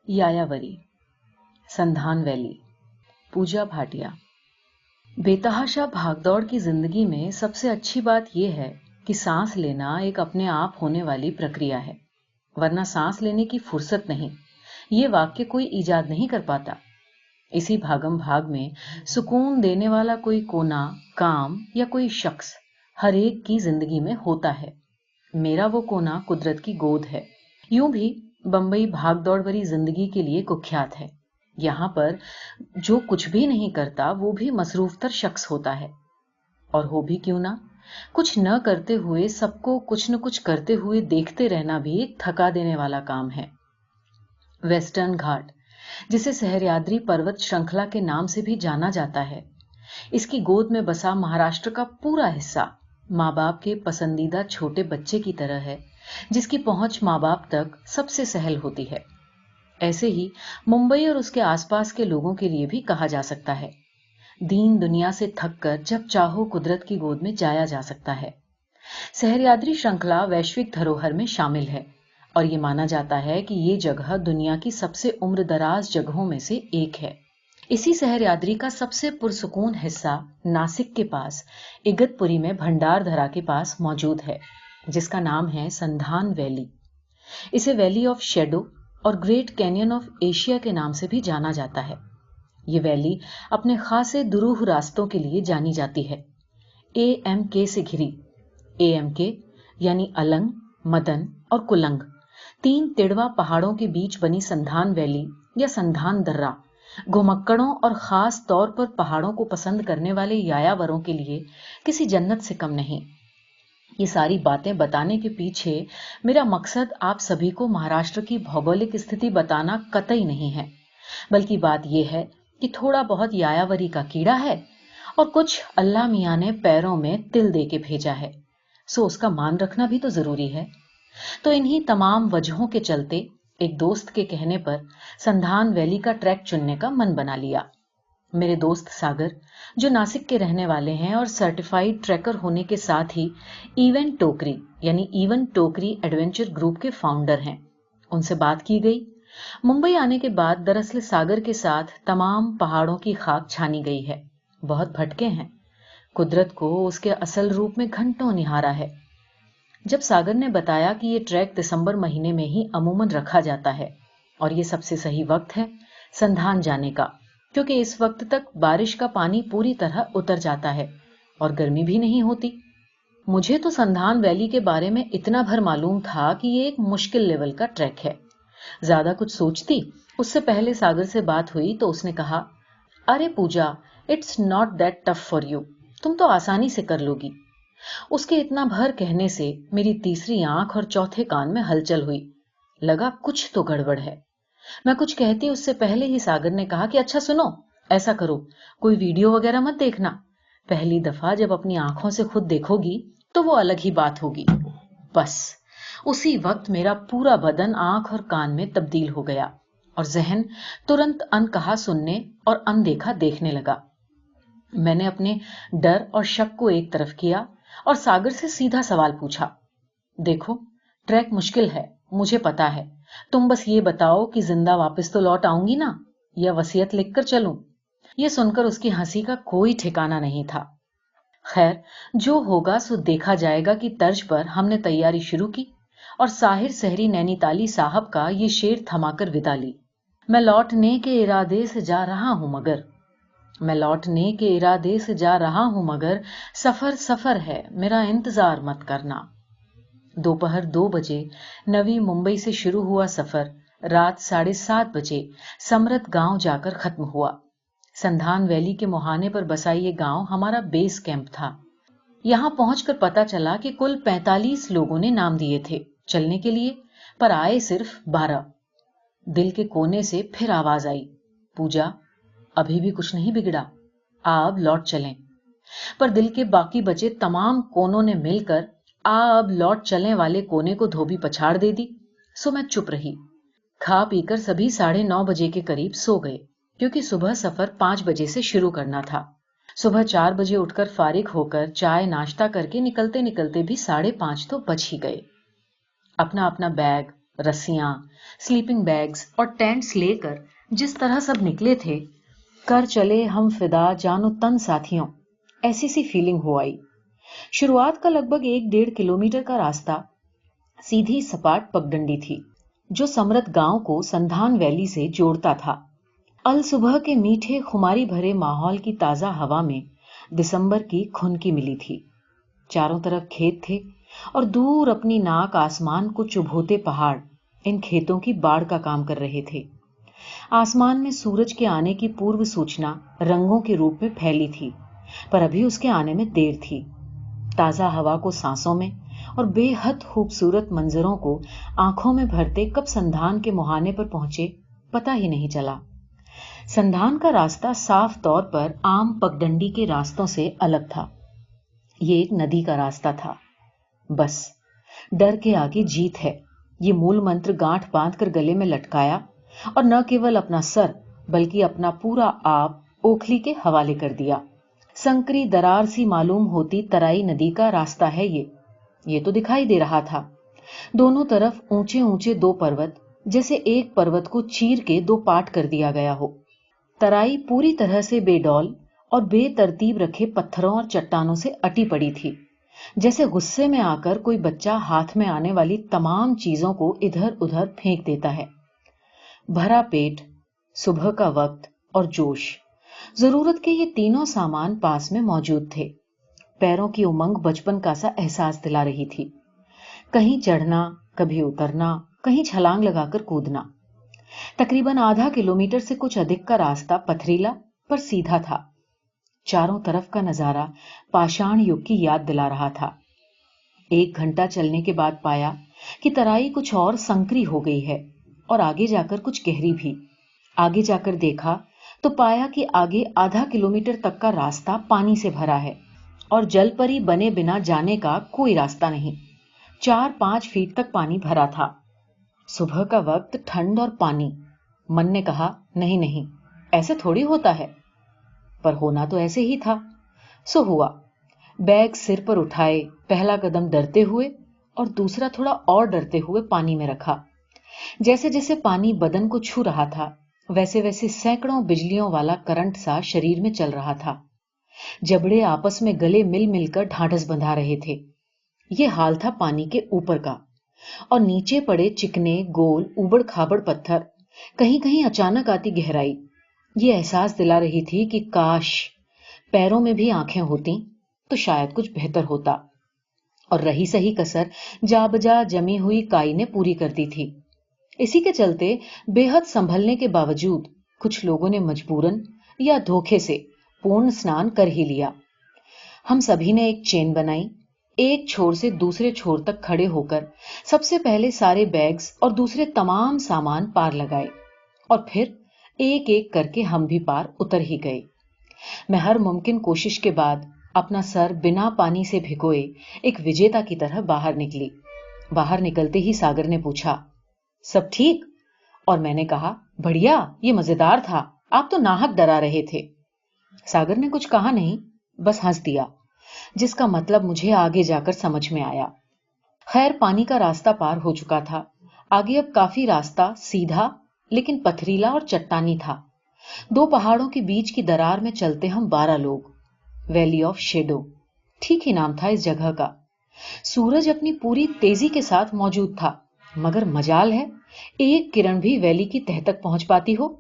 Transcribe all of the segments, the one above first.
यायावरी, संधान valley, पूजा भाटिया। बेतहाशा भागदौड़ की जिंदगी में सबसे अच्छी बात यह है कि सांस लेना एक अपने आप होने वाली प्रक्रिया है, वरना सांस लेने की फुर्सत नहीं, ये वाक्य कोई ईजाद नहीं कर पाता। इसी भागम भाग में सुकून देने वाला कोई कोना, काम या कोई शख्स हर एक की जिंदगी में होता है। मेरा वो कोना कुदरत की गोद है। यूं भी बंबई भागदौड़ भरी जिंदगी के लिए कुख्यात है। यहाँ पर जो कुछ भी नहीं करता वो भी मसरूफ तर शख्स होता है। और हो भी क्यों ना, कुछ न करते हुए सबको कुछ न कुछ करते हुए देखते रहना भी एक थका देने वाला काम है। वेस्टर्न घाट, जिसे सहस्राद्री पर्वत श्रृंखला के नाम से भी जाना जाता है, इसकी गोद में बसा महाराष्ट्र का पूरा हिस्सा माँ बाप के पसंदीदा छोटे बच्चे की तरह है, जिसकी पहुंच माँ बाप तक सबसे सहल होती है। ऐसे ही मुंबई और उसके आसपास के लोगों के लिए भी कहा जा सकता है। दीन दुनिया से थक कर जब चाहो कुदरत की गोद में जाया जा सकता है। सहस्राद्री श्रृंखला वैश्विक धरोहर में शामिल है और ये माना जाता है कि ये जगह दुनिया की सबसे उम्रदराज जगहों में से एक है। इसी सहस्राद्री का सबसे पुरसुकून हिस्सा नासिक के पास इगतपुरी में भंडारदरा के पास मौजूद है, जिसका नाम है संधान वैली। इसे वैली ऑफ शेडो और ग्रेट कैनियन ऑफ एशिया के नाम से भी जाना जाता है। ये वैली अपने खासे दुरूह रास्तों के लिए जानी जाती है। AMK से घिरी। AMK यानी अलंग, मदन और कुलंग, 3 तिड़वा पहाड़ों के बीच बनी संधान वैली या संधान दर्रा घुमक्कड़ों और खास तौर पर पहाड़ों को पसंद करने वाले यायावरों के लिए किसी जन्नत से कम नहीं। ये सारी बातें बताने के पीछे मेरा मकसद आप सभी को महाराष्ट्र की भौगोलिक स्थिति बताना कतई नहीं है, बल्कि बात यह है कि थोड़ा बहुत यायावरी का कीड़ा है और कुछ अल्लाह मियाँ ने पैरों में तिल दे के भेजा है, सो उसका मान रखना भी तो जरूरी है। तो इन्हीं तमाम वजहों के चलते एक दोस्त के कहने पर संधान वैली का ट्रैक चुनने का मन बना लिया। मेरे दोस्त सागर, जो नासिक के रहने वाले हैं और सर्टिफाइड ट्रैकर होने के साथ ही इवेंट टोकरी यानी इवन टोकरी एडवेंचर ग्रुप के फाउंडर हैं, उनसे बात की गई। मुंबई आने के बाद दरअसल सागर के साथ तमाम पहाड़ों की खाक छानी गई है। बहुत भटके हैं, कुदरत को उसके असल रूप में घंटों निहारा है। जब सागर ने बताया कि ये ट्रैक दिसंबर महीने में ही अमूमन रखा जाता है और ये सबसे सही वक्त है संधान जाने का, क्योंकि इस वक्त तक बारिश का पानी पूरी तरह उतर जाता है और गर्मी भी नहीं होती। मुझे तो संधान वैली के बारे में इतना भर मालूम था कि ये एक मुश्किल लेवल का ट्रैक है। ज्यादा कुछ सोचती उससे पहले सागर से बात हुई तो उसने कहा, अरे Pooja, it's not that tough for you, तुम तो आसानी से कर लोगी। उसके इतना भर कहने से मेरी तीसरी आंख और चौथे कान में हलचल हुई। लगा कुछ तो गड़बड़ है। मैं कुछ कहती उससे पहले ही सागर ने कहा कि अच्छा सुनो, ऐसा करो, कोई वीडियो वगैरह मत देखना। पहली दफा जब अपनी आंखों से खुद देखोगी तो वो अलग ही बात होगी। बस उसी वक्त मेरा पूरा बदन आंख और कान में तब्दील हो गया और जहन तुरंत अनकहा सुनने और अनदेखा देखने लगा। मैंने अपने डर और शक को एक तरफ किया और सागर से सीधा सवाल पूछा, देखो ट्रैक मुश्किल है, मुझे पता है, तुम बस ये बताओ कि जिंदा वापस तो लौट आऊंगी ना, या वसीयत लिखकर चलूं। यह सुनकर उसकी हंसी का कोई ठिकाना नहीं था। खैर, जो होगा सो देखा जाएगा कि तर्ज पर हमने तैयारी शुरू की और साहिर सहरी नैनीताली साहब का ये शेर थमाकर विदा ली, मैं लौटने के इरादे से जा रहा हूं मगर, मैं लौटने के इरादे से जा रहा हूं मगर, सफर सफर है मेरा इंतजार मत करना। दोपहर 2 बजे नवी मुंबई से शुरू हुआ सफर रात 7:30 बजे समरत गांव जाकर खत्म हुआ। संधान वैली के मुहाने पर बसा ये गांव हमारा बेस कैंप था। यहां पहुंचकर पता चला कि कुल 45 लोगों ने नाम दिए थे चलने के लिए, पर आए सिर्फ 12। दिल के कोने से फिर आवाज आई, पूजा, अभी भी कुछ नहीं बिगड़ा, आप लौट चलें। पर दिल के बाकी बचे तमाम कोनों ने मिलकर अब लौट चलने वाले कोने को धोबी पछाड़ दे दी। सो मैं चुप रही। खा पीकर सभी 9:30 बजे के करीब सो गए, क्योंकि सुबह सफर 5 बजे से शुरू करना था। सुबह 4 बजे उठकर फारिग होकर चाय नाश्ता करके निकलते निकलते भी 5:30 तो बज ही गए। अपना अपना बैग, रस्सियां, स्लीपिंग बैग्स और टेंट्स लेकर जिस तरह सब निकले थे, कर चले हम फिदा जानो तन साथियों, ऐसी सी फीलिंग हो आई। शुरुआत का लगभग 1-1.5 किलोमीटर का रास्ता सीधी सपाट पगडंडी थी, जो समरत गांव को संधान वैली से जोड़ता था। अल सुबह के मीठे खुमारी भरे माहौल की ताजा हवा में दिसंबर की खुनकी मिली थी। चारों तरफ खेत थे और दूर अपनी नाक आसमान को चुभोते पहाड़ इन खेतों की बाढ़ का काम कर रहे थे। आसमान में सूरज के आने की पूर्व सूचना रंगों के रूप में फैली थी, पर अभी उसके आने में देर थी। ताजा हवा को सांसों में और बेहद खूबसूरत मंजरों को आंखों में भरते कब संधान के मुहाने पर पहुंचे, पता ही नहीं चला। संधान का रास्ता साफ तौर पर आम पगडंडी के रास्तों से अलग था। ये एक नदी का रास्ता था। बस डर के आगे जीत है, ये मूल मंत्र गांठ बांध कर गले में लटकाया और न केवल अपना सर बल्कि अपना पूरा आप ओखली के हवाले कर दिया। संकरी दरार सी मालूम होती तराई नदी का रास्ता है ये तो दिखाई दे रहा था। दोनों तरफ ऊंचे ऊंचे दो पर्वत, जैसे एक पर्वत को चीर के दो पार्ट कर दिया गया हो। तराई पूरी तरह से बेडौल और बेतरतीब रखे पत्थरों और चट्टानों से अटी पड़ी थी, जैसे गुस्से में आकर कोई बच्चा हाथ में आने वाली तमाम चीजों को इधर उधर फेंक देता है। भरा पेट, सुबह का वक्त और जोश, जरूरत के ये तीनों सामान पास में मौजूद थे। पैरों की उमंग बचपन का सा एहसास दिला रही थी। कहीं चढ़ना, कभी उतरना, कहीं छलांग लगाकर कूदना। तकरीबन आधा किलोमीटर से कुछ अधिक का रास्ता पथरीला पर सीधा था। चारों तरफ का नजारा पाषाण युग की याद दिला रहा था। 1 घंटा चलने के बाद पाया कि तराई कुछ और संकरी हो गई है और आगे जाकर कुछ गहरी भी। आगे जाकर देखा तो पाया कि आगे आधा किलोमीटर तक का रास्ता पानी से भरा है और जलपरी बने बिना जाने का कोई रास्ता नहीं। 4-5 फीट तक पानी भरा था। सुबह का वक्त, ठंड और पानी। मन ने कहा नहीं नहीं, ऐसे थोड़ी होता है, पर होना तो ऐसे ही था। सो हुआ। बैग सिर पर उठाए, पहला कदम डरते हुए और दूसरा थोड़ा और डरते हुए पानी में रखा। जैसे जैसे पानी बदन को छू रहा था, वैसे वैसे सैकड़ों बिजलियों वाला करंट सा शरीर में चल रहा था। जबड़े आपस में गले मिल मिलकर ढांढस बंधा रहे थे। ये हाल था पानी के ऊपर का। और नीचे पड़े चिकने गोल उबड़ खाबड़ पत्थर, कहीं कहीं अचानक आती गहराई, ये एहसास दिला रही थी कि काश पैरों में भी आंखें होती तो शायद कुछ बेहतर होता। और रही सही कसर जा बजा जमी हुई काई ने पूरी कर दी थी। इसी के चलते बेहद संभलने के बावजूद कुछ लोगों ने मजबूरन या धोखे से पूर्ण स्नान कर ही लिया। हम सभी ने एक चेन बनाई, एक छोर से दूसरे छोर तक खड़े होकर सबसे पहले सारे बैग्स और दूसरे तमाम सामान पार लगाए और फिर एक एक करके हम भी पार उतर ही गए। मैं हर मुमकिन कोशिश के बाद अपना सर बिना पानी से भिगोए एक विजेता की तरह बाहर निकली। बाहर निकलते ही सागर ने पूछा, सब ठीक? और मैंने कहा, बढ़िया, ये मजेदार था, आप तो नाहक डरा रहे थे। सागर ने कुछ कहा नहीं, बस हंस दिया, जिसका मतलब मुझे आगे जाकर समझ में आया। खैर, पानी का रास्ता पार हो चुका था। आगे अब काफी रास्ता सीधा लेकिन पथरीला और चट्टानी था। 2 पहाड़ों के बीच की दरार में चलते हम 12 लोग। वैली ऑफ शेडो, ठीक ही नाम था इस जगह का। सूरज अपनी पूरी तेजी के साथ मौजूद था, मगर मजाल है एक किरण भी वैली की तह तक पहुंच पाती हो।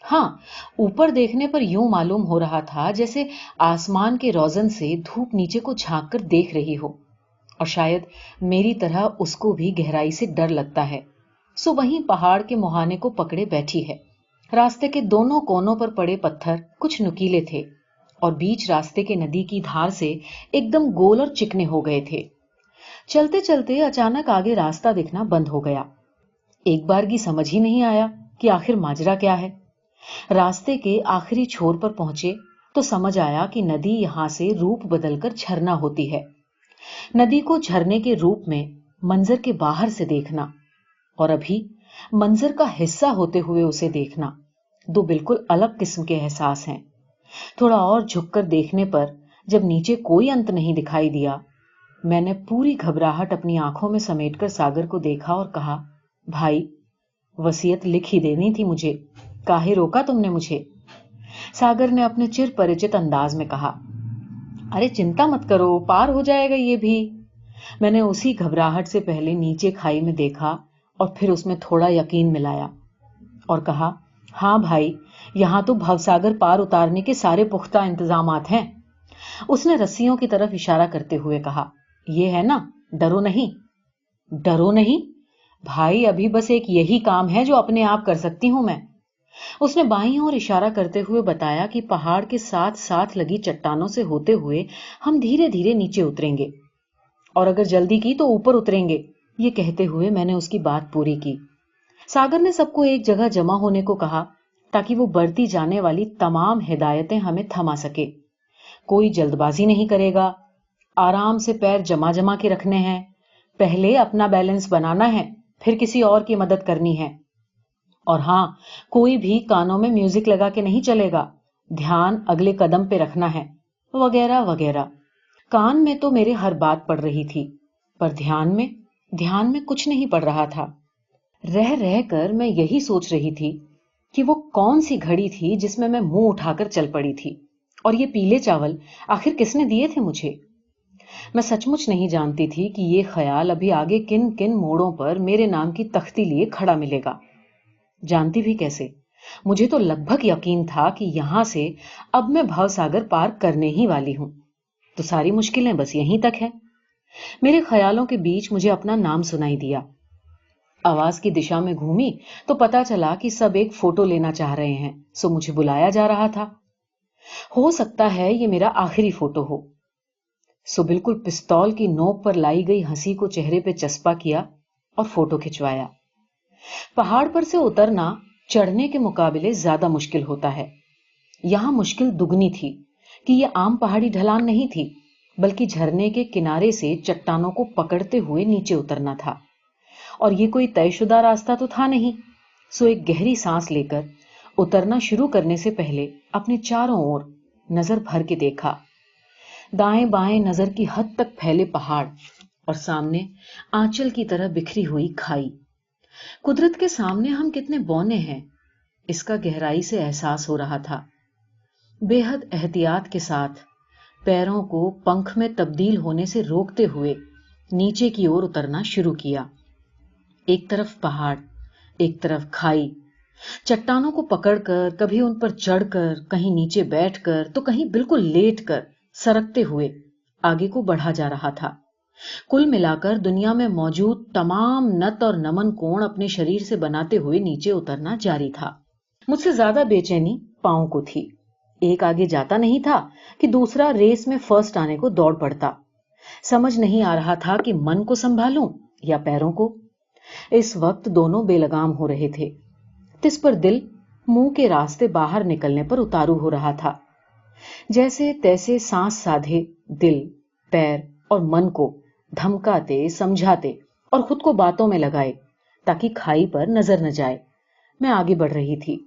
हाँ, ऊपर देखने पर यूं मालूम हो रहा था जैसे आसमान के रोजन से धूप नीचे को झांक कर देख रही हो, और शायद मेरी तरह उसको भी गहराई से डर लगता है। सो वहीं पहाड़ के मुहाने को पकड़े बैठी है। रास्ते के दोनों कोनों पर पड़े पत्थर कुछ नुकीले थे और बीच रास्ते के नदी की धार से एकदम गोल और चिकने हो गए थे। चलते चलते अचानक आगे रास्ता दिखना बंद हो गया। एक बार की समझ ही नहीं आया कि आखिर माजरा क्या है। रास्ते के आखिरी छोर पर पहुंचे तो समझ आया कि नदी यहां से रूप बदलकर झरना होती है। नदी को झरने के रूप में मंजर के बाहर से देखना और अभी मंजर का हिस्सा होते हुए उसे देखना, दो बिल्कुल अलग किस्म के एहसास हैं। थोड़ा और झुककर देखने पर जब नीचे कोई अंत नहीं दिखाई दिया, मैंने पूरी घबराहट अपनी आंखों में समेटकर सागर को देखा और कहा, भाई, वसीयत लिख ही देनी थी मुझे, काहे रोका तुमने मुझे? सागर ने अपने चिर परिचित अंदाज में कहा। अरे चिंता मत करो, पार हो जाएगा ये भी। मैंने उसी घबराहट से पहले नीचे खाई में देखा और फिर उसमें थोड़ा यकीन मिलाया और कहा, हाँ भाई, यहां तो भवसागर पार उतारने के सारे पुख्ता इंतजामात हैं। उसने रस्सियों की तरफ इशारा करते हुए कहा, ये है ना, डरो नहीं। डरो नहीं? भाई, अभी बस एक यही काम है जो अपने आप कर सकती हूं मैं। उसने बाईं ओर इशारा करते हुए बताया कि पहाड़ के साथ साथ लगी चट्टानों से होते हुए हम धीरे धीरे नीचे उतरेंगे और अगर जल्दी की तो ऊपर उतरेंगे। ये कहते हुए मैंने उसकी बात पूरी की। सागर ने सबको एक जगह जमा होने को कहा ताकि वो बढ़ती जाने वाली तमाम हिदायतें हमें थमा सके। कोई जल्दबाजी नहीं करेगा, आराम से पैर जमा जमा के रखने हैं, पहले अपना बैलेंस बनाना है, फिर किसी और की मदद करनी है। और हाँ, कोई भी कानों में म्यूजिक लगा के नहीं चलेगा, ध्यान अगले कदम पे रखना है, वगैरह वगैरह। कान में तो मेरे हर बात पड़ रही थी, पर ध्यान में कुछ नहीं पड़ रहा था। रह रह कर मैं यही सोच रही थी कि वो कौन सी घड़ी थी जिसमें मैं मुंह उठाकर चल पड़ी थी, और ये पीले चावल आखिर किसने दिए थे मुझे। मैं सचमुच नहीं जानती थी कि ये ख्याल अभी आगे किन किन मोड़ों पर मेरे नाम की तख्ती लिए खड़ा मिलेगा। जानती भी कैसे? मुझे तो लगभग यकीन था कि यहां से अब मैं भवसागर पार करने ही वाली हूं, तो सारी मुश्किलें बस यहीं तक है। मेरे ख्यालों के बीच मुझे अपना नाम सुनाई दिया। आवाज की दिशा में घूमी तो पता चला कि सब एक फोटो लेना चाह रहे हैं, सो मुझे बुलाया जा रहा था। हो सकता है ये मेरा आखिरी फोटो हो। सो बिल्कुल पिस्तौल की नोक पर लाई गई हंसी को चेहरे पे चस्पा किया और फोटो खिंचवाया। पहाड़ पर से उतरना चढ़ने के मुकाबले ज्यादा मुश्किल होता है। यहां मुश्किल दुगनी थी कि यह आम पहाड़ी ढलान नहीं थी, बल्कि झरने के किनारे से चट्टानों को पकड़ते हुए नीचे उतरना था। और ये कोई तयशुदा रास्ता तो था नहीं। सो एक गहरी सांस लेकर उतरना शुरू करने से पहले अपने चारों ओर नजर भर के देखा। दाएं बाएं नजर की हद तक फैले पहाड़ और सामने आंचल की तरह बिखरी हुई खाई। कुदरत के सामने हम कितने बौने हैं, इसका गहराई से एहसास हो रहा था। बेहद एहतियात के साथ पैरों को पंख में तब्दील होने से रोकते हुए नीचे की ओर उतरना शुरू किया। एक तरफ पहाड़, एक तरफ खाई। चट्टानों को पकड़कर, कभी उन पर चढ़कर, कहीं नीचे बैठकर, तो कहीं बिल्कुल लेटकर सरकते हुए आगे को बढ़ा जा रहा था। कुल मिलाकर दुनिया में मौजूद तमाम नत और नमन कोण अपने शरीर से बनाते हुए नीचे उतरना जारी था। मुझसे ज्यादा बेचैनी पांव को थी। एक आगे जाता नहीं था कि दूसरा रेस में फर्स्ट आने को दौड़ पड़ता। समझ नहीं आ रहा था कि मन को संभालूं या पैरों को। इस वक्त दोनों बेलगाम हो रहे थे। तिस पर दिल मुंह के रास्ते बाहर निकलने पर उतारू हो रहा था। जैसे तैसे सांस साधे दिल, पैर और मन को धमकाते, समझाते और खुद को बातों में लगाए ताकि खाई पर नजर न जाए, मैं आगे बढ़ रही थी।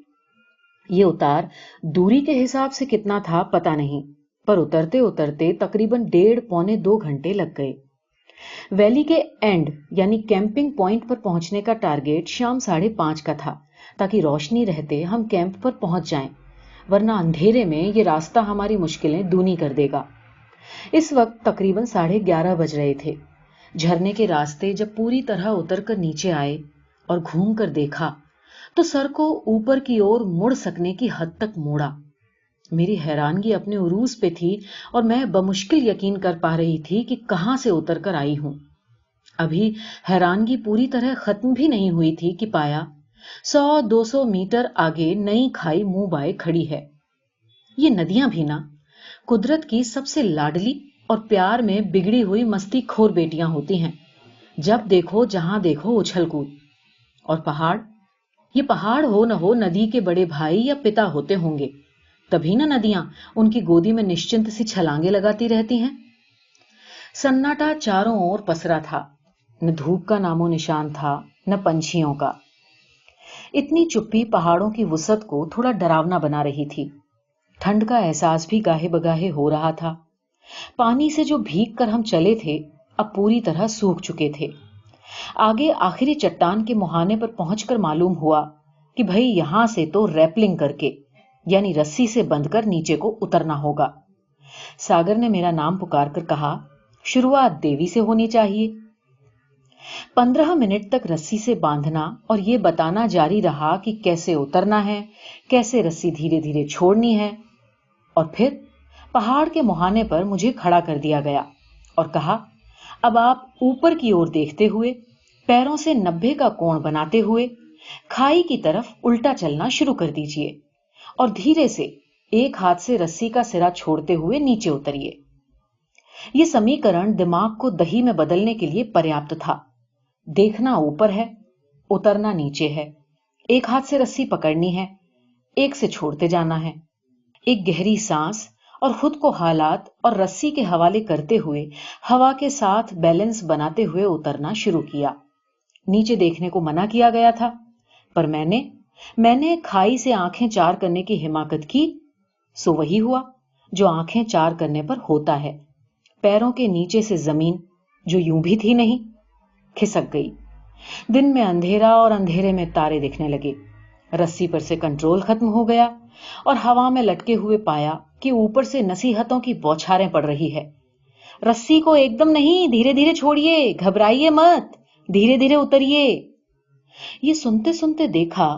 ये उतार दूरी के हिसाब से कितना था पता नहीं, पर उतरते उतरते तकरीबन 1.5-2 घंटे लग गए। वैली के एंड यानी कैंपिंग पॉइंट पर पहुंचने का टारगेट शाम 5:30 का था, ताकि रोशनी रहते हम कैंप पर पहुंच जाएं, वरना अंधेरे में ये रास्ता हमारी मुश्किलें दूनी कर देगा। इस वक्त तकरीबन 11:30 बज रहे थे। झरने के रास्ते जब पूरी तरह उतरकर नीचे आए और घूम कर देखा तो सर को ऊपर की ओर मुड़ सकने की हद तक मोड़ा। मेरी हैरानगी अपने उरूज पे थी और मैं बमुश्किल यकीन कर पा रही थी कि कहां से उतर कर आई हूं। अभी हैरानगी पूरी तरह खत्म भी नहीं हुई थी कि पाया 100-200 मीटर आगे नई खाई मुंह बाए खड़ी है। ये नदियां भी ना कुदरत की सबसे लाडली और प्यार में बिगड़ी हुई मस्ती खोर बेटियां होती हैं। जब देखो जहां देखो उछल कूद। और पहाड़, ये पहाड़ हो न हो नदी के बड़े भाई या पिता होते होंगे, तभी ना नदियां उनकी गोदी में निश्चिंत सी छलांगे लगाती रहती हैं। सन्नाटा चारों ओर पसरा था। न धूप का नामो निशान था, न पंछियों का। इतनी चुप्पी पहाड़ों की वुसअत को थोड़ा डरावना बना रही थी। ठंड का एहसास भी गाहे बगाहे हो रहा था। पानी से जो भीग कर हम चले थे अब पूरी तरह सूख चुके थे। आगे आखिरी चट्टान के मुहाने पर पहुंचकर मालूम हुआ कि भाई यहां से तो रैपलिंग करके यानी रस्सी से बंधकर नीचे को उतरना होगा। सागर ने मेरा नाम पुकार कर कहा, शुरुआत देवी से होनी चाहिए। 15 मिनट तक रस्सी से बांधना और ये बताना जारी रहा कि कैसे उतरना है, कैसे रस्सी धीरे धीरे छोड़नी है। और फिर पहाड़ के मुहाने पर मुझे खड़ा कर दिया गया और कहा, अब आप ऊपर की ओर देखते हुए, पैरों से 90 का कोण बनाते हुए खाई की तरफ उल्टा चलना शुरू कर दीजिए और धीरे से एक हाथ से रस्सी का सिरा छोड़ते हुए नीचे उतरिए। यह समीकरण दिमाग को दही में बदलने के लिए पर्याप्त था। देखना ऊपर है, उतरना नीचे है, एक हाथ से रस्सी पकड़नी है, एक से छोड़ते जाना है। एक गहरी सांस और खुद को हालात और रस्सी के हवाले करते हुए हवा के साथ बैलेंस बनाते हुए उतरना शुरू किया। नीचे देखने को मना किया गया था, पर मैंने खाई से आंखें चार करने की हिमाकत की, सो वही हुआ जो आंखें चार करने पर होता है। पैरों के नीचे से जमीन, जो यूं भी थी नहीं, खिसक गई। दिन में अंधेरा और अंधेरे में तारे दिखने लगे। रस्सी पर से कंट्रोल खत्म हो गया और हवा में लटके हुए पाया कि ऊपर से नसीहतों की बौछारें पड़ रही है। रस्सी को एकदम नहीं, धीरे धीरे छोड़िए, घबराइए मत, धीरे धीरे उतरिए। ये सुनते सुनते देखा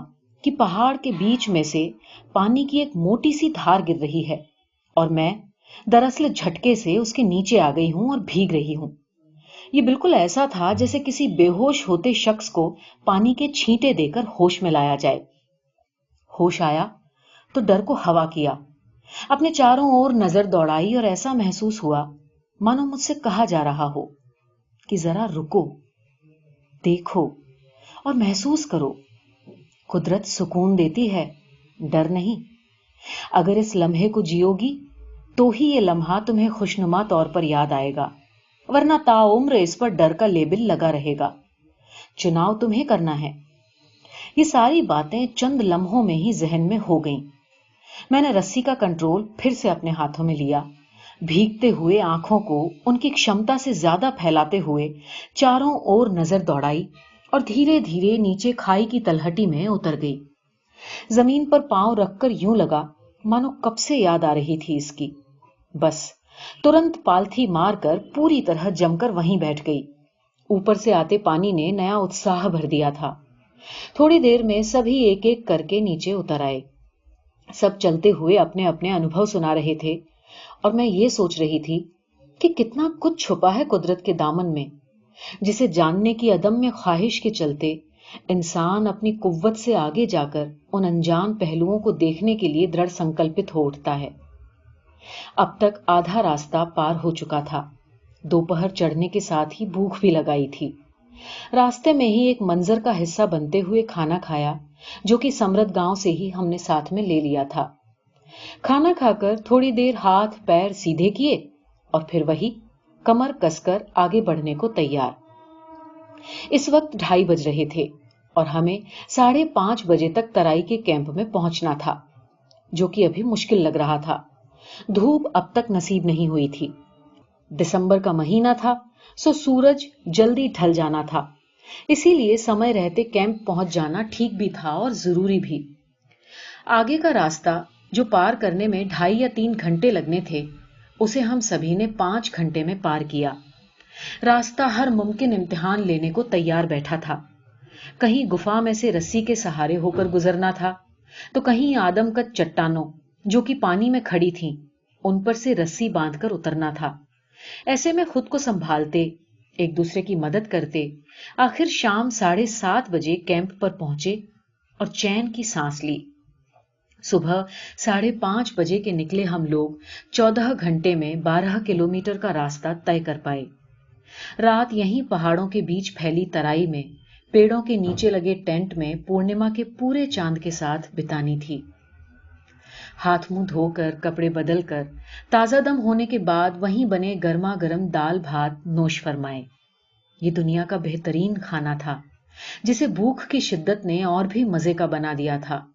कि पहाड़ के बीच में से पानी की एक मोटी सी धार गिर रही है और मैं दरअसल झटके से उसके नीचे आ गई हूं और भीग रही हूं। ये बिल्कुल ऐसा था जैसे किसी बेहोश होते शख्स को पानी के छींटे देकर होश में लाया जाए। होश आया तो डर को हवा किया, अपने चारों ओर नजर दौड़ाई और ऐसा महसूस हुआ मानो मुझसे कहा जा रहा हो कि जरा रुको, देखो और महसूस करो। कुदरत सुकून देती है, डर नहीं। अगर इस लम्हे को जियोगी तो ही ये लम्हा तुम्हें खुशनुमा तौर पर याद आएगा, वरना ताउम्र इस पर डर का लेबल लगा रहेगा। चुनाव तुम्हें करना है। ये सारी बातें चंद लम्हों में ही जहन में हो गईं। मैंने रस्सी का कंट्रोल फिर से अपने हाथों में लिया, भीगते हुए आंखों को उनकी क्षमता से ज्यादा फैलाते हुए चारों ओर नजर दौड़ाई और धीरे धीरे नीचे खाई की तलहटी में उतर गई। जमीन पर पांव रखकर यूं लगा मानो कब से याद आ रही थी इसकी। बस तुरंत पालथी मारकर पूरी तरह जमकर वहीं बैठ गई। ऊपर से आते पानी ने नया उत्साह भर दिया था। थोड़ी देर में सभी एक एक करके नीचे उतर आए। सब चलते हुए अपने अपने अनुभव सुना रहे थे और मैं ये सोच रही थी कि कितना कुछ छुपा है कुदरत के दामन में, जिसे जानने की अदम्य ख्वाहिश के चलते इंसान अपनी कुव्वत से आगे जाकर उन अनजान पहलुओं को देखने के लिए दृढ़ संकल्पित हो उठता है। अब तक आधा रास्ता पार हो चुका था। दोपहर चढ़ने के साथ ही भूख भी लगाई थी। रास्ते में ही एक मंजर का हिस्सा बनते हुए खाना खाया, जो कि समृद्ध गांव से ही हमने साथ में ले लिया था। खाना खाकर थोड़ी देर हाथ पैर सीधे किए और फिर वही कमर कसकर आगे बढ़ने को तैयार। इस वक्त 2:30 बज रहे थे और हमें 5:30 बजे तक तराई के कैंप में पहुंचना था, जो कि अभी मुश्किल लग रहा था। धूप अब तक नसीब नहीं हुई थी। दिसंबर का महीना था, सो सूरज जल्दी ढल जाना था। इसीलिए समय रहते कैंप पहुंच जाना ठीक भी था और जरूरी भी। आगे का रास्ता जो पार करने में 2.5 या 3 घंटे लगने थे, उसे हम सभी ने 5 घंटे में पार किया। रास्ता हर मुमकिन इम्तिहान लेने को तैयार बैठा था। कहीं गुफा में से रस्सी के सहारे होकर गुजरना था, तो कहीं आदमकद चट्टानों जो कि पानी में खड़ी थीं, उन पर से रस्सी बांधकर उतरना था। ऐसे में खुद को संभालते, एक दूसरे की मदद करते, आखिर शाम 7:30 बजे कैंप पर पहुंचे और चैन की सांस ली। सुबह 5:30 बजे के निकले हम लोग 14 घंटे में 12 किलोमीटर का रास्ता तय कर पाए। रात यहीं पहाड़ों के बीच फैली तराई में पेड़ों के नीचे लगे टेंट में पूर्णिमा के पूरे चांद के साथ बितानी थी। हाथ मुंह धोकर, कपड़े बदलकर, ताजा दम होने के बाद वहीं बने गर्मा गर्म दाल भात नोश फरमाए। ये दुनिया का बेहतरीन खाना था, जिसे भूख की शिद्दत ने और भी मजे का बना दिया था।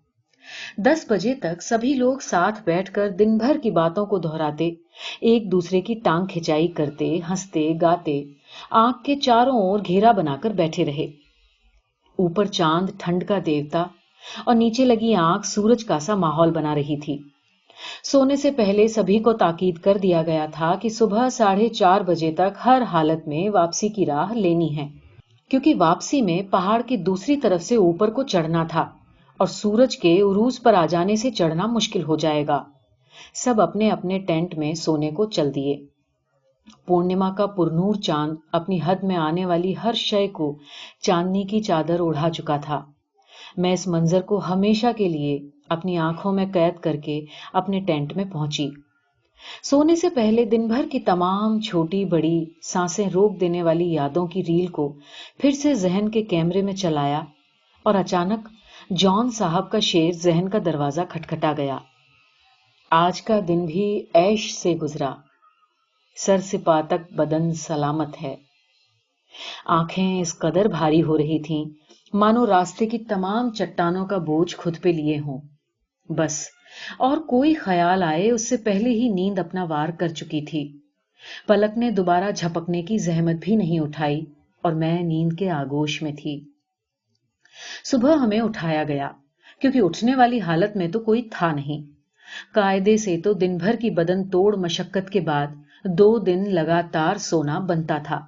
10 बजे तक सभी लोग साथ बैठकर दिन भर की बातों को दोहराते, एक दूसरे की टांग खिंचाई करते, हंसते गाते आंख के चारों ओर घेरा बनाकर बैठे रहे। ऊपर चांद ठंड का देवता और नीचे लगी आंख सूरज का सा माहौल बना रही थी। सोने से पहले सभी को ताकीद कर दिया गया था कि सुबह 4:30 बजे तक हर हालत में वापसी की राह लेनी है, क्योंकि वापसी में पहाड़ की दूसरी तरफ से ऊपर को चढ़ना था और सूरज के उरूज पर आ जाने से चढ़ना मुश्किल हो जाएगा। सब अपने अपने टेंट में सोने को चल दिए। पूर्णिमा का पुरनूर चांद अपनी हद में आने वाली हर शय को चांदनी की चादर ओढ़ा चुका था। मैं इस मंजर को हमेशा के लिए अपनी आंखों में कैद करके अपने टेंट में पहुंची। सोने से पहले दिन भर की तमाम छोटी बड़ी सांसें रोक देने वाली यादों की रील को फिर से जहन के कैमरे में चलाया और अचानक जॉन साहब का शेर जहन का दरवाजा खटखटा गया। आज का दिन भी ऐश से गुजरा, सर से पा तक बदन सलामत है। आंखें इस कदर भारी हो रही थीं, मानो रास्ते की तमाम चट्टानों का बोझ खुद पे लिए हों। बस और कोई ख्याल आए उससे पहले ही नींद अपना वार कर चुकी थी। पलक ने दोबारा झपकने की जहमत भी नहीं उठाई और मैं नींद के आगोश में थी। सुबह हमें उठाया गया, क्योंकि उठने वाली हालत में तो कोई था नहीं। कायदे से तो दिन भर की बदन तोड़ मशक्कत के बाद 2 दिन लगातार सोना बनता था।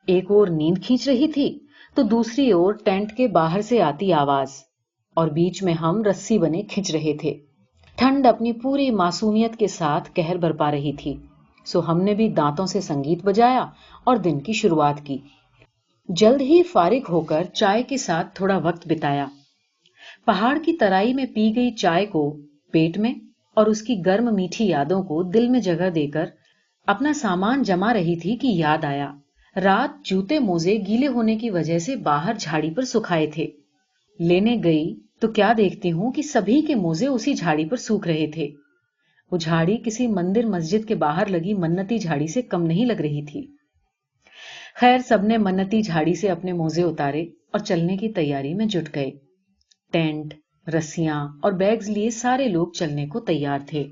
एक ओर नींद खींच रही थी तो दूसरी ओर टेंट के बाहर से आती आवाज, और बीच में हम रस्सी बने खिंच रहे थे। ठंड अपनी पूरी मासूमियत के साथ कहर बरपा रही थी, सो हमने भी दांतों से संगीत बजाया और दिन की शुरुआत की। जल्द ही फारिग होकर चाय के साथ थोड़ा वक्त बिताया। पहाड़ की तराई में पी गई चाय को पेट में और उसकी गर्म मीठी यादों को दिल में जगह देकर अपना सामान जमा रही थी कि याद आया, रात जूते मोजे गीले होने की वजह से बाहर झाड़ी पर सुखाए थे। लेने गई तो क्या देखती हूं कि सभी के मोजे उसी झाड़ी पर सूख रहे थे। वो झाड़ी किसी मंदिर मस्जिद के बाहर लगी मन्नती झाड़ी से कम नहीं लग रही थी। खैर, सबने मन्नती झाड़ी से अपने मोजे उतारे और चलने की तैयारी में जुट गए। टेंट, रस्सियां और बैग्स लिए सारे लोग चलने को तैयार थे।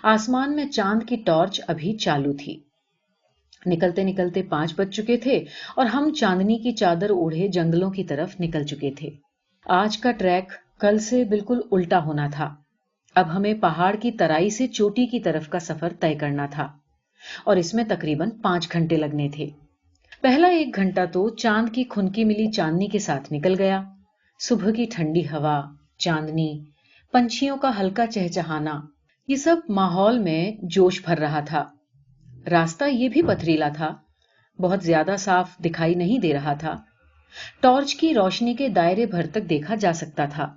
आसमान में चांद की टॉर्च अभी चालू थी। निकलते निकलते 5 बज चुके थे और हम चांदनी की चादर ओढ़े जंगलों की तरफ निकल चुके थे। आज का ट्रैक कल से बिल्कुल उल्टा होना था। अब हमें पहाड़ की तराई से चोटी की तरफ का सफर तय करना था और इसमें तकरीबन 5 घंटे लगने थे। पहला 1 घंटा तो चांद की खुनकी मिली चांदनी के साथ निकल गया। सुबह की ठंडी हवा, चांदनी, पंछियों का हल्का चहचहाना, ये सब माहौल में जोश भर रहा था। रास्ता ये भी पथरीला था, बहुत ज्यादा साफ दिखाई नहीं दे रहा था। टॉर्च की रोशनी के दायरे भर तक देखा जा सकता था।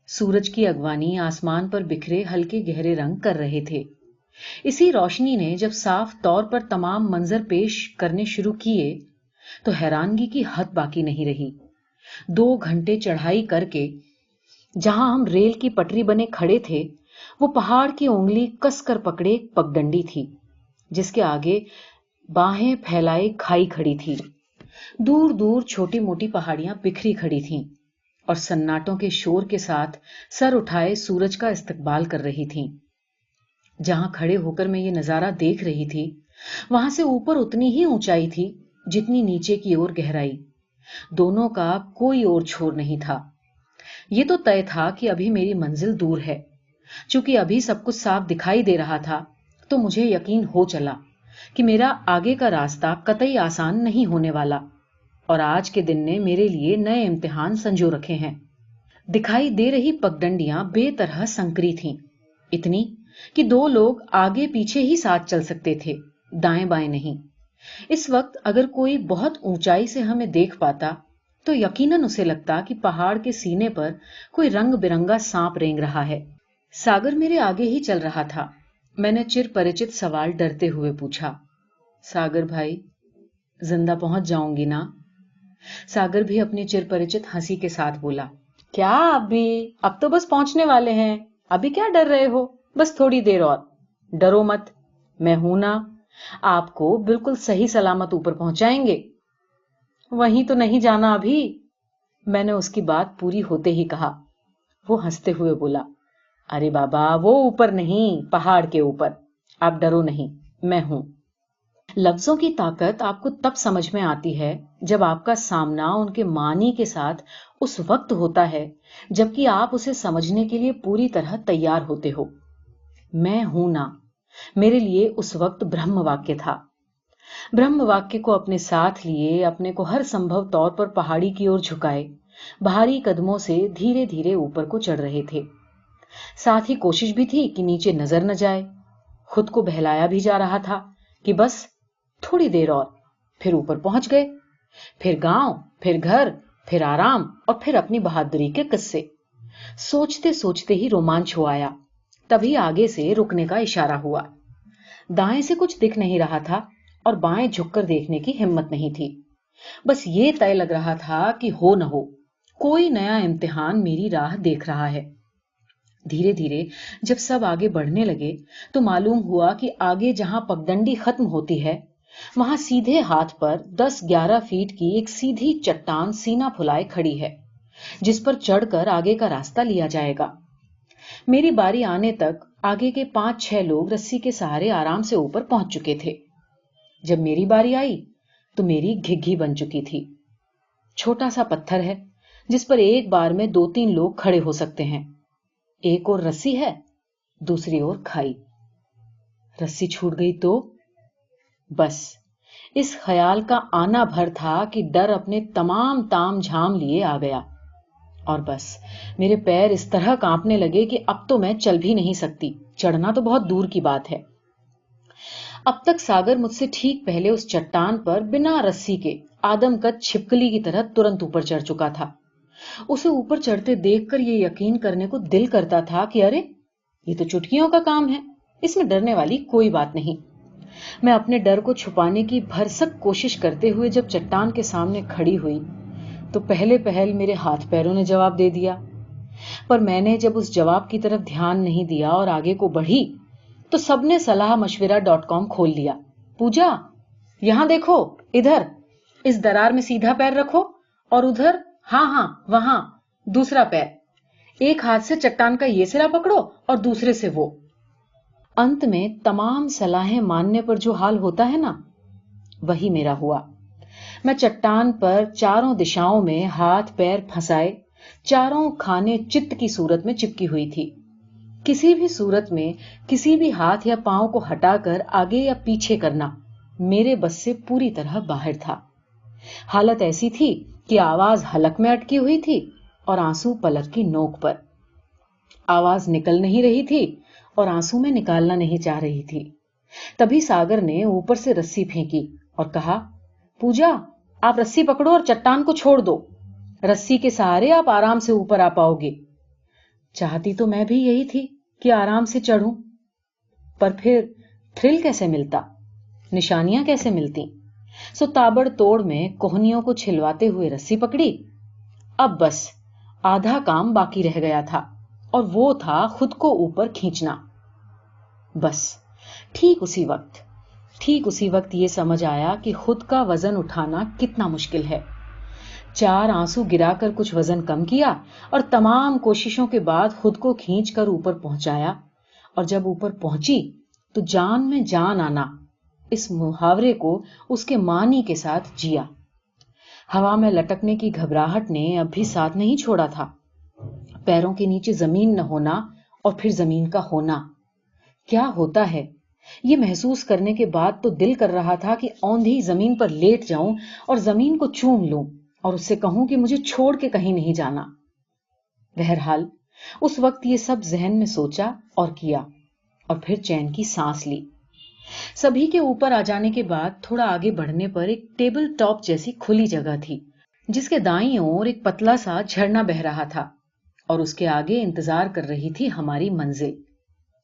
सूरज की अगवानी आसमान पर बिखरे हल्के गहरे रंग कर रहे थे। इसी रोशनी ने जब साफ तौर पर तमाम मंजर पेश करने शुरू किए तो हैरानगी की हद बाकी नहीं रही। 2 घंटे चढ़ाई करके जहां हम रेल की पटरी बने खड़े थे, वो पहाड़ की उंगली कसकर पकड़े एक पगडंडी थी, जिसके आगे बाहें फैलाए खाई खड़ी थी। दूर दूर छोटी मोटी पहाड़ियां बिखरी खड़ी थीं और सन्नाटों के शोर के साथ सर उठाए सूरज का इस्तकबाल कर रही थीं। जहां खड़े होकर मैं ये नजारा देख रही थी, वहां से ऊपर उतनी ही ऊंचाई थी जितनी नीचे की ओर गहराई। दोनों का कोई और छोर नहीं था। ये तो तय था कि अभी मेरी मंजिल दूर है। चूंकि अभी सब कुछ साफ दिखाई दे रहा था, तो मुझे यकीन हो चला कि मेरा आगे का रास्ता कतई आसान नहीं होने वाला और आज के दिन ने मेरे लिए नए इम्तिहान संजो रखे हैं। दिखाई दे रही पगडंडियां बेतरह संकरी थीं, इतनी कि 2 लोग आगे पीछे ही साथ चल सकते थे, दाएं बाएं नहीं। इस वक्त अगर कोई बहुत ऊंचाई से हमें देख पाता तो यकीनन उसे लगता कि पहाड़ के सीने पर कोई रंग बिरंगा सांप रेंग रहा है। सागर मेरे आगे ही चल रहा था। मैंने चिर परिचित सवाल डरते हुए पूछा, सागर भाई, जिंदा पहुंच जाऊंगी ना? सागर भी अपनी चिर परिचित हंसी के साथ बोला, क्या अभी, अब तो बस पहुंचने वाले हैं, अभी क्या डर रहे हो, बस थोड़ी देर और। डरो मत, मैं हूं ना, आपको बिल्कुल सही सलामत ऊपर पहुंचाएंगे। वहीं तो नहीं जाना अभी, मैंने उसकी बात पूरी होते ही कहा। वो हंसते हुए बोला, अरे बाबा, वो ऊपर नहीं, पहाड़ के ऊपर, आप डरो नहीं, मैं हूं। لفظوں کی طاقت آپ کو تب سمجھ میں آتی ہے جب آپ کا سامنا ان کے معنی کے ساتھ اس وقت ہوتا ہے جبکہ آپ اسے سمجھنے کے لیے پوری طرح تیار ہوتے ہو۔ میں ہوں نا میرے لیے اس وقت برہم واکیہ تھا۔ برہم واکیہ کو اپنے ساتھ لیے، اپنے کو ہر سمبھو طور پر پہاڑی کی اور جھکائے، بھاری قدموں سے دھیرے دھیرے اوپر کو چڑھ رہے تھے۔ ساتھ ہی کوشش بھی تھی کہ نیچے نظر نہ جائے۔ خود کو بہلایا بھی جا رہا تھا کہ بس تھوڑی دیر اور، پھر اوپر پہنچ گئے، پھر گاؤں، پھر گھر، پھر آرام، اور پھر اپنی بہادری کے قصے۔ سوچتے سوچتے ہی رومانچ ہو آیا، تبھی آگے سے رکنے کا اشارہ ہوا۔ دائیں سے کچھ دکھ نہیں رہا تھا اور بائیں جھک کر دیکھنے کی ہمت نہیں تھی۔ بس یہ طے لگ رہا تھا کہ ہو نہ ہو کوئی نیا امتحان میری راہ دیکھ رہا ہے۔ دھیرے دھیرے جب سب آگے بڑھنے لگے تو معلوم ہوا کہ آگے جہاں پگڈنڈی ختم ہوتی ہے وہاں سیدھے ہاتھ پر 10-11 فیٹ کی ایک سیدھی چٹان سینہ پھلائے کھڑی ہے جس پر چڑھ کر آگے کا راستہ لیا جائے گا۔ میری باری آنے تک آگے کے 5-6 لوگ رسی کے سہارے آرام سے اوپر پہنچ چکے تھے۔ جب میری باری آئی تو میری گھگھی بن چکی تھی۔ چھوٹا سا پتھر ہے جس پر ایک بار میں 2-3 لوگ کھڑے ہو سکتے ہیں۔ ایک اور رسی ہے، دوسری اور کھائی۔ رسی چھوٹ گئی تو بس اس خیال کا آنا بھر تھا کہ ڈر اپنے تمام تام جھام لیے آ گیا، اور بس میرے پیر اس طرح کانپنے لگے کہ اب تو میں چل بھی نہیں سکتی، چڑھنا تو بہت دور کی بات ہے۔ اب تک ساگر مجھ سے ٹھیک پہلے اس چٹان پر بنا رسی کے آدم قد چھپکلی کی طرح ترنت اوپر چڑھ چکا تھا۔ اسے اوپر چڑھتے دیکھ کر یہ یقین کرنے کو دل کرتا تھا کہ ارے یہ تو چٹکیوں کا کام ہے، اس میں ڈرنے والی کوئی بات نہیں۔ میں اپنے ڈر کو چھپانے کی بھرسک کوشش کرتے ہوئے جب چٹان کے سامنے کھڑی ہوئی تو پہلے پہل میرے ہاتھ پیروں نے جواب دے دیا، پر میں نے جب اس جواب کی طرف دھیان نہیں دیا اور آگے کو بڑھی تو سب نے صلاح مشورہ.com کھول لیا۔ پوجا یہاں دیکھو، ادھر اس درار میں سیدھا پیر رکھو، اور ادھر، ہاں وہاں دوسرا پیر، ایک ہاتھ سے چٹان کا یہ سرا پکڑو اور دوسرے سے وہ۔ انت میں تمام صلاحیں ماننے پر جو حال ہوتا ہے نا، وہی میرا ہوا۔ میں چٹان پر چاروں دشاؤں میں ہاتھ پیر پھنسائے چاروں کھانے چت کی صورت میں چپکی ہوئی تھی۔ کسی بھی صورت میں کسی بھی ہاتھ یا پاؤں کو ہٹا کر آگے یا پیچھے کرنا میرے بس سے پوری طرح باہر تھا۔ حالت ایسی تھی کہ آواز حلق میں اٹکی ہوئی تھی اور آنسو پلک کی نوک پر۔ آواز نکل نہیں رہی تھی اور آنسو میں نکالنا نہیں چاہ رہی تھی۔ تبھی ساگر نے اوپر سے رسی پھینکی اور کہا، پوجا آپ رسی پکڑو اور چٹان کو چھوڑ دو، رسی کے سہارے آپ آرام سے اوپر آ پاؤ گے۔ چاہتی تو میں بھی یہی تھی کہ آرام سے چڑھوں، پر پھر تھرل کیسے ملتا، نشانیاں کیسے ملتی؟ سو تابڑ توڑ میں کوہنیوں کو چھلواتے ہوئے رسی پکڑی۔ اب بس آدھا کام باقی رہ گیا تھا، اور وہ تھا خود کو اوپر کھینچنا۔ بس ٹھیک اسی وقت یہ سمجھ آیا کہ خود کا وزن اٹھانا کتنا مشکل ہے۔ 4 آنسو گرا کر کچھ وزن کم کیا اور تمام کوششوں کے بعد خود کو کھینچ کر اوپر پہنچایا، اور جب اوپر پہنچی تو جان میں جان آنا اس محاورے کو اس کے معنی کے ساتھ جیا۔ ہوا میں لٹکنے کی گھبراہٹ نے اب بھی ساتھ نہیں چھوڑا تھا۔ پیروں کے نیچے زمین نہ ہونا اور پھر زمین کا ہونا کیا ہوتا ہے یہ محسوس کرنے کے بعد تو دل کر رہا تھا کہ اوندھی زمین پر لیٹ جاؤں اور زمین کو چوم لوں اور اس سے کہوں کہ مجھے چھوڑ کے کہیں نہیں جانا۔ بہرحال اس وقت یہ سب ذہن میں سوچا اور کیا، اور پھر چین کی سانس لی۔ سبھی کے اوپر آ جانے کے بعد تھوڑا آگے بڑھنے پر ایک ٹیبل ٹاپ جیسی کھلی جگہ تھی جس کے دائیں اور ایک پتلا سا جھرنا بہ رہا تھا، اور اس کے آگے انتظار کر رہی تھی ہماری منزل۔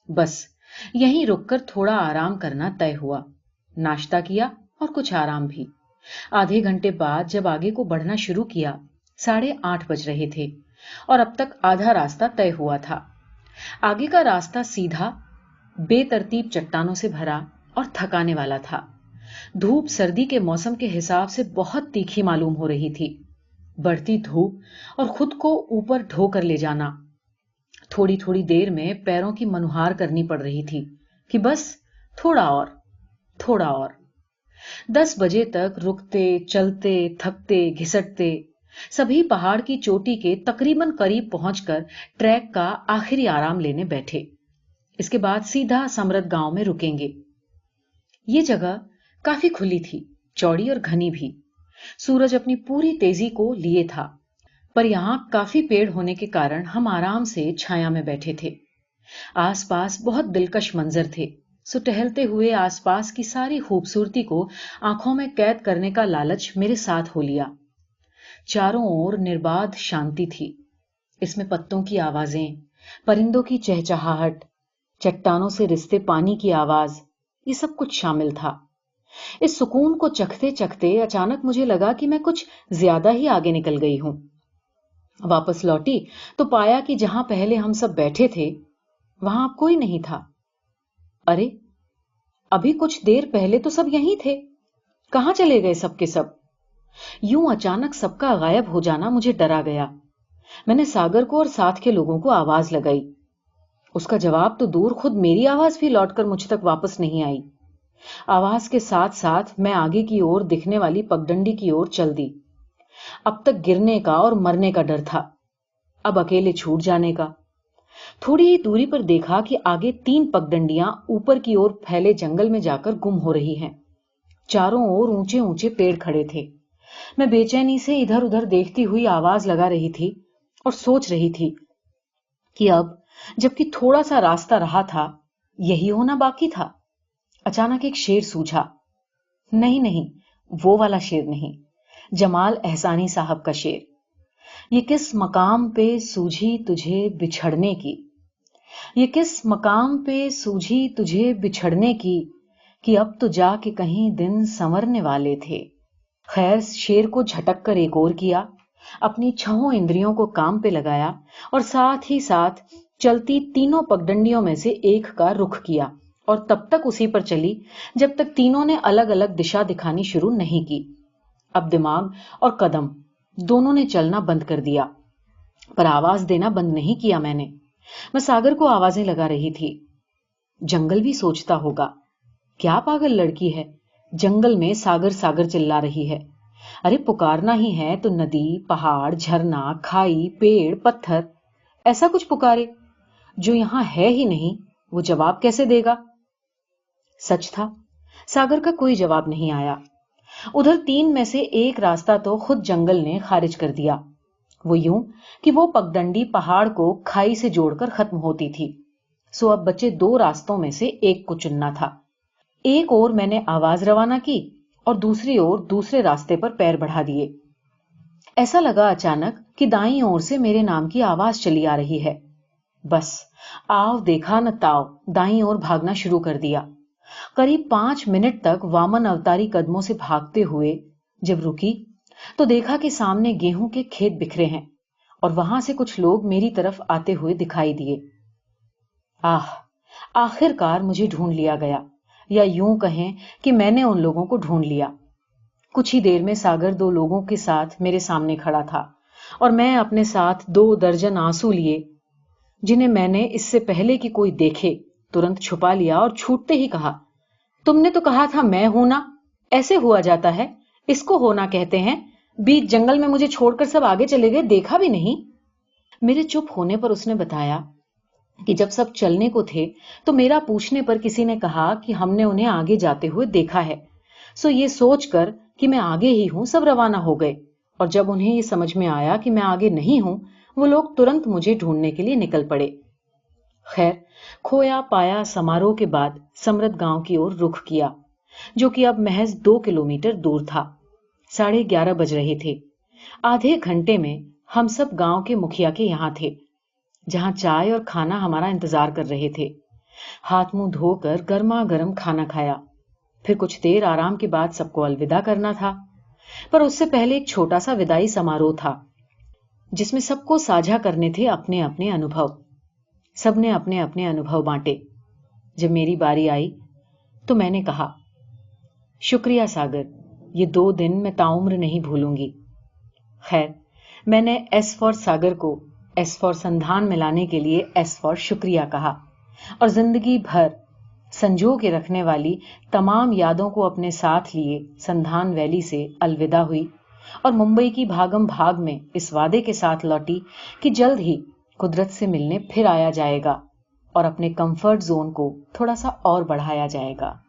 بس یہیں رک کر تھوڑا آرام کرنا طے ہوا، ناشتہ کیا اور کچھ آرام بھی۔ آدھے گھنٹے بعد جب آگے کو بڑھنا شروع کیا 8:30 بج رہے تھے، اور اب تک آدھا راستہ طے ہوا تھا۔ آگے کا راستہ سیدھا بے ترتیب چٹانوں سے بھرا اور تھکانے والا تھا۔ دھوپ سردی کے موسم کے حساب سے بہت تیکھی معلوم ہو رہی تھی۔ بڑھتی دھوپ اور خود کو اوپر ڈھو کر لے جانا، تھوڑی تھوڑی دیر میں پیروں کی منہار کرنی پڑ رہی تھی کہ بس تھوڑا اور۔ 10 बजे तक रुकते, चलते, थकते, घिसटते सभी पहाड़ की चोटी के तकरीबन करीब पहुंचकर ट्रैक का आखिरी आराम लेने बैठे। इसके बाद सीधा समरत गांव में रुकेंगे। ये जगह काफी खुली थी, चौड़ी और घनी भी। सूरज अपनी पूरी तेजी को लिए था, पर यहां काफी पेड़ होने के कारण हम आराम से छाया में बैठे थे। आसपास बहुत दिलकश मंजर थे, सो टहलते हुए आसपास की सारी खूबसूरती को आंखों में कैद करने का लालच मेरे साथ हो लिया। चारों ओर निर्बाध शांति थी। इसमें पत्तों की आवाजें, परिंदों की चहचहाहट, चट्टानों से रिसते पानी की आवाज, ये सब कुछ शामिल था। इस सुकून को चखते चखते अचानक मुझे लगा कि मैं कुछ ज्यादा ही आगे निकल गई हूं। वापस लौटी तो पाया कि जहां पहले हम सब बैठे थे वहां अब कोई नहीं था। अरे, अभी कुछ देर पहले तो सब यहीं थे, कहां चले गए सब के सब? यूं अचानक सबका गायब हो जाना मुझे डरा गया। मैंने सागर को और साथ के लोगों को आवाज लगाई। उसका जवाब तो दूर, खुद मेरी आवाज भी लौटकर मुझ तक वापस नहीं आई। आवाज के साथ साथ मैं आगे की ओर दिखने वाली पगडंडी की ओर चल दी। अब तक गिरने का और मरने का डर था, अब अकेले छूट जाने का। थोड़ी ही दूरी पर देखा कि आगे 3 पगडंडियां ऊपर की ओर फैले जंगल में जाकर गुम हो रही हैं। चारों ओर ऊंचे ऊंचे पेड़ खड़े थे। मैं बेचैनी से इधर उधर देखती हुई आवाज लगा रही थी और सोच रही थी कि अब जबकि थोड़ा सा रास्ता रहा था, यही होना बाकी था। अचानक एक शेर सूझा। नहीं नहीं, वो वाला शेर नहीं, जमाल एहसानी साहब का शेर। ये किस मकाम पे सूझी तुझे बिछड़ने की, ये किस मकाम पे सूझी तुझे बिछड़ने की, कि अब तो जाके कहीं दिन संवरने वाले थे। खैर, शेर को झटक कर एक और किया, अपनी छहों इंद्रियों को काम पे लगाया और साथ ही साथ चलती तीनों पगडंडियों में से एक का रुख किया और तब तक उसी पर चली जब तक तीनों ने अलग अलग दिशा दिखानी शुरू नहीं की। अब दिमाग और कदम दोनों ने चलना बंद कर दिया, पर आवाज देना बंद नहीं किया मैंने। मैं सागर को आवाजें लगा रही थी। जंगल भी सोचता होगा, क्या पागल लड़की है, जंगल में सागर सागर चिल्ला रही है। अरे पुकारना ही है तो नदी, पहाड़, झरना, खाई, पेड़, पत्थर, ऐसा कुछ पुकारे। जो यहां है ही नहीं, वो जवाब कैसे देगा? सच था, सागर का कोई जवाब नहीं आया। उधर 3 में से एक रास्ता तो खुद जंगल ने खारिज कर दिया। वो यूं कि वो पगडंडी पहाड़ को खाई से जोड़कर खत्म होती थी। सो अब बचे 2 रास्तों में से एक को चुनना था। एक ओर मैंने आवाज रवाना की और दूसरी ओर दूसरे रास्ते पर पैर बढ़ा दिए। ऐसा लगा अचानक कि दाईं ओर से मेरे नाम की आवाज चली आ रही है। बस आव देखा न ताव, दाईं ओर भागना शुरू कर दिया। करीब 5 मिनट तक वामन अवतारी कदमों से भागते हुए जब रुकी तो देखा कि सामने गेहूं के खेत बिखरे हैं और वहां से कुछ लोग मेरी तरफ आते हुए दिखाई दिए। आखिरकार मुझे ढूंढ लिया गया, या यूं कहें कि मैंने उन लोगों को ढूंढ लिया। कुछ ही देर में सागर 2 लोगों के साथ मेरे सामने खड़ा था और मैं अपने साथ 2 दर्जन आंसू लिए, जिन्हें मैंने इससे पहले कि कोई देखे तुरंत छुपा लिया और छूटते ही कहा, तुमने तो कहा था मैं हूं ना, ऐसे हुआ जाता है, इसको होना कहते हैं। बीच जंगल में मुझे छोड़कर सब आगे चले गए, देखा भी नहीं। मेरे चुप होने पर उसने बताया कि जब सब चलने को थे तो मेरा पूछने पर किसी ने कहा कि हमने उन्हें आगे जाते हुए देखा है। सो ये सोचकर कि मैं आगे ही हूं, सब रवाना हो गए और जब उन्हें ये समझ में आया कि मैं आगे नहीं हूं, वो लोग तुरंत मुझे ढूंढने के लिए निकल पड़े। खैर, खोया पाया समारोह के बाद समरत गांव की ओर रुख किया, जो कि अब महज 2 किलोमीटर दूर था। 11:30 बज रहे थे। आधे घंटे में हम सब गांव के मुखिया के यहां थे, जहां चाय और खाना हमारा इंतजार कर रहे थे। हाथ मुंह धोकर गर्मा गर्म खाना खाया, फिर कुछ देर आराम के बाद सबको अलविदा करना था। पर उससे पहले एक छोटा सा विदाई समारोह था, जिसमें सबको साझा करने थे अपने अपने अनुभव। सबने अपने अपने अनुभव बांटे। जब मेरी बारी आई तो मैंने कहा, शुक्रिया सागर, ये 2 दिन मैं ताउम्र नहीं भूलूंगी। खैर, मैंने एस फॉर सागर को एस फॉर संधान में लाने के लिए एस फॉर शुक्रिया कहा और जिंदगी भर संजो के रखने वाली तमाम यादों को अपने साथ लिए संधान वैली से अलविदा हुई और मुंबई की भागम भाग में इस वादे के साथ लौटी कि जल्द ही कुदरत से मिलने फिर आया जाएगा और अपने कंफर्ट जोन को थोड़ा सा और बढ़ाया जाएगा।